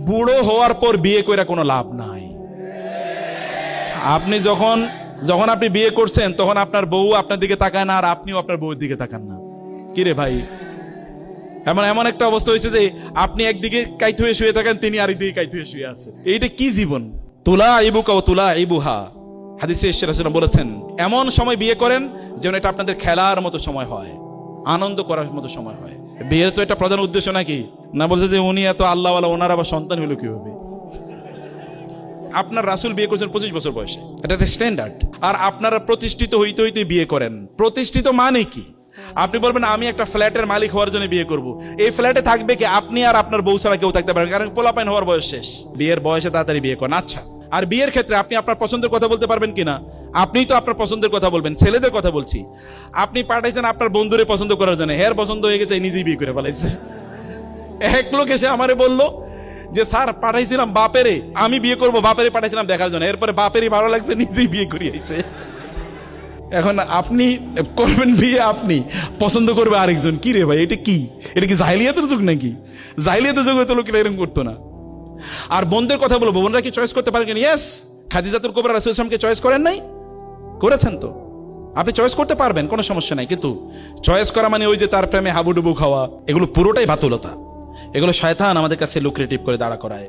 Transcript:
বুড়ো হওয়ার পর বিয়ে করে কোনো লাভ নাই। আপনি যখন আপনি বিয়ে করছেন তখন আপনার বউ আপনার দিকে তাকায় না, আর আপনিও আপনার বউয়ের দিকে তাকান না। কিরে ভাই, এমন একটা অবস্থা হয়েছে যে আপনি একদিকে কাইত হয়ে শুয়ে থাকেন, তিনি আরেকদিকে কাইত হয়ে শুয়ে আছে। এইটা কি জীবন? তুলা ইবুকা ও তুলা ইবুহা, হাদিসে এসে রাসূল বলেছেন এমন সময় বিয়ে করেন যেন এটা আপনাদের খেলার মতো সময় হয়, আনন্দ করার মতো সময় হয়। বিয়ের তো এটা প্রধান উদ্দেশ্য নাকি? না বলছে যে উনি এত আল্লাহওয়ালা, ওনার আবার সন্তান হলো কিভাবে? আপনার রাসূল বিয়ে করছেন 25 বছর বয়সে, এটা একটা স্ট্যান্ডার্ড। আর আপনারা প্রতিষ্ঠিত হইতে হইতে বিয়ে করেন। প্রতিষ্ঠিত মানে কি? আপনি বলবেন আমি একটা ফ্ল্যাটের মালিক হওয়ার জন্য বিয়ে করব। এই ফ্ল্যাটে থাকবে কি? আপনি আর আপনার বউ ছাড়া কেউ থাকতে পারেন, কারণ পোলাপাইন হওয়ার বয়স শেষ। বিয়ের বয়সে তাড়াতাড়ি বিয়ে করেন। আচ্ছা, আর বিয়ের ক্ষেত্রে আপনি আপনার পছন্দের কথা বলতে পারবেন কিনা? আপনিই তো আপনার পছন্দের কথা বলবেন। ছেলেদের কথা বলছি, আপনি পাঠাইছেন আপনার বন্ধুরে পছন্দ করার জন্য, হের পছন্দ হয়ে গেছে, নিজেই বিয়ে করে ফেলাইছে। এক লোক এসে আমারে বললো যে স্যার পাঠাইছিলাম বাপেরে, আমি বিয়ে করব, বাপেরে পাঠাইছিলাম দেখার জন্য, এরপরে বাপেরই ভালো লাগছে, নিজেই বিয়ে করিয়েছে। এখন আপনি করবেন বিয়ে, আপনি পছন্দ করবে আরেকজন। কি রে ভাই, এটা কি? এটা কি জাহিলিয়াতের যুগ নাকি? জাহিলিয়াতের যুগে তো লোকেরা এরকম করতো না। আর বোনদের কথা বলবো, বোনরা কি চয়েস করতে পারেন? ইয়েস, খাদিজাতুল কুবরা রাসূল সাল্লাল্লাহু আলাইহি ওয়াসাল্লামকে চয়েস করেন নাই? করেছেন তো। আপনি চয়েস করতে পারবেন, কোনো সমস্যা নাই। কিন্তু চয়েস করা মানে ওই যে তার প্রেমে হাবুডুবু খাওয়া, এগুলো পুরোটাই বাতুলতা। এগুলো শয়তান আমাদের কাছে লুক্রেটিভ করে দাঁড়া করায়।